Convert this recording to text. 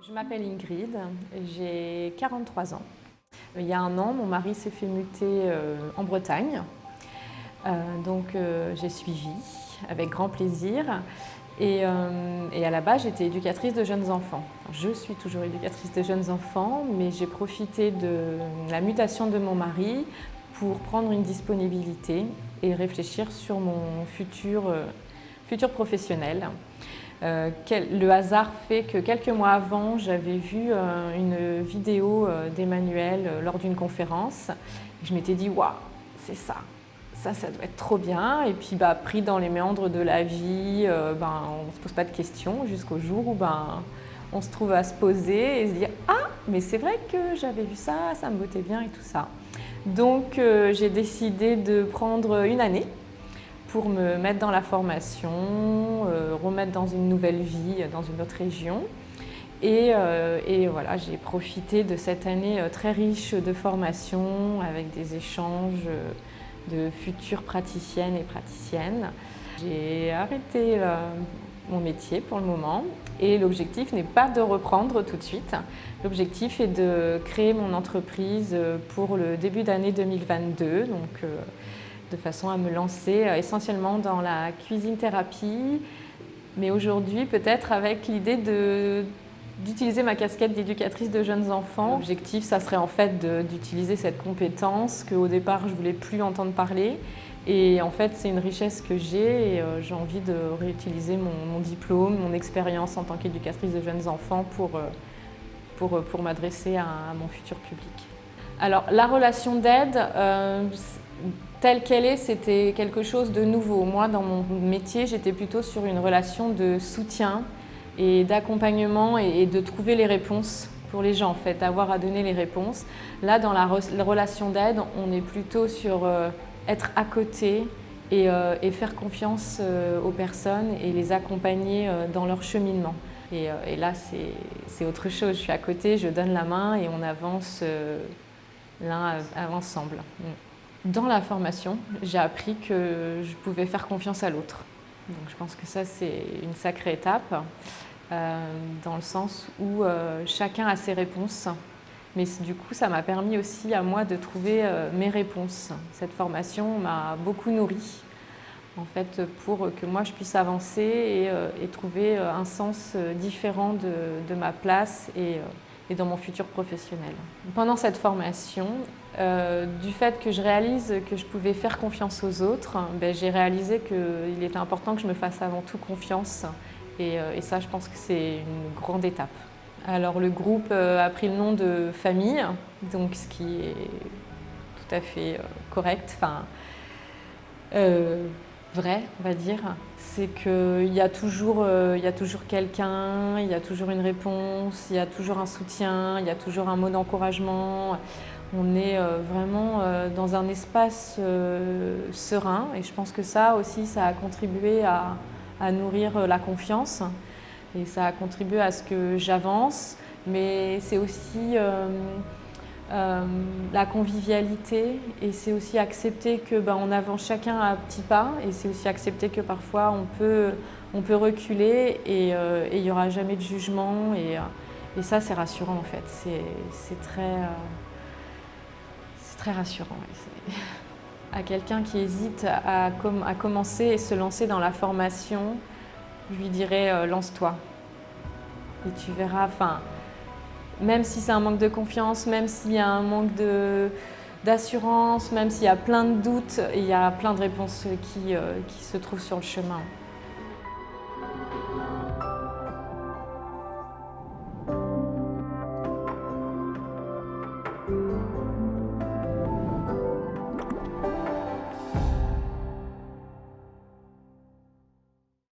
Je m'appelle Ingrid, j'ai 43 ans. Il y a un an, mon mari s'est fait muter en Bretagne. J'ai suivi avec grand plaisir. Et à la base, j'étais éducatrice de jeunes enfants. Enfin, je suis toujours éducatrice de jeunes enfants, mais j'ai profité de la mutation de mon mari pour prendre une disponibilité et réfléchir sur mon futur professionnel. Le hasard fait que quelques mois avant, j'avais vu une vidéo d'Emmanuel lors d'une conférence. Je m'étais dit, waouh, c'est ça. Ça doit être trop bien. Et puis, pris dans les méandres de la vie, on ne se pose pas de questions jusqu'au jour où on se trouve à se poser et se dire, ah, mais c'est vrai que j'avais vu ça, ça me bottait bien et tout ça. Donc, j'ai décidé de prendre une année pour me mettre dans la formation, remettre dans une nouvelle vie, dans une autre région. Et voilà, j'ai profité de cette année très riche de formation avec des échanges de futures praticiennes et praticiennes. J'ai arrêté mon métier pour le moment et l'objectif n'est pas de reprendre tout de suite. L'objectif est de créer mon entreprise pour le début d'année 2022, de façon à me lancer essentiellement dans la cuisine-thérapie, mais aujourd'hui peut-être avec l'idée d'utiliser ma casquette d'éducatrice de jeunes enfants. L'objectif, ça serait en fait d'utiliser cette compétence qu'au départ je ne voulais plus entendre parler. Et en fait, c'est une richesse que j'ai et j'ai envie de réutiliser mon diplôme, mon expérience en tant qu'éducatrice de jeunes enfants pour m'adresser à mon futur public. Alors, la relation d'aide, telle qu'elle est, c'était quelque chose de nouveau. Moi, dans mon métier, j'étais plutôt sur une relation de soutien et d'accompagnement et de trouver les réponses pour les gens, en fait, avoir à donner les réponses. Là, dans la relation d'aide, on est plutôt sur être à côté et faire confiance aux personnes et les accompagner dans leur cheminement. Et là, c'est autre chose. Je suis à côté, je donne la main et on avance l'un ensemble. Dans la formation, j'ai appris que je pouvais faire confiance à l'autre. Donc je pense que ça, c'est une sacrée étape, dans le sens où chacun a ses réponses. Mais du coup, ça m'a permis aussi à moi de trouver mes réponses. Cette formation m'a beaucoup nourrie, en fait, pour que moi je puisse avancer et trouver un sens différent de ma place et dans mon futur professionnel. Pendant cette formation, du fait que je réalise que je pouvais faire confiance aux autres, j'ai réalisé qu'il était important que je me fasse avant tout confiance. Et ça, je pense que c'est une grande étape. Alors le groupe a pris le nom de famille, donc ce qui est tout à fait correct, vrai, on va dire. C'est qu'il y a toujours quelqu'un, il y a toujours une réponse, il y a toujours un soutien, il y a toujours un mot d'encouragement. On est vraiment dans un espace serein et je pense que ça aussi, ça a contribué à nourrir la confiance. Et ça a contribué à ce que j'avance, mais c'est aussi la convivialité et c'est aussi accepter qu'on avance chacun à petits pas et c'est aussi accepter que parfois on peut reculer et il n'y aura jamais de jugement et ça c'est rassurant en fait, c'est très rassurant. À quelqu'un qui hésite à commencer et se lancer dans la formation, je lui dirais lance-toi et tu verras, même si c'est un manque de confiance, même s'il y a un manque d'assurance, même s'il y a plein de doutes, il y a plein de réponses qui se trouvent sur le chemin.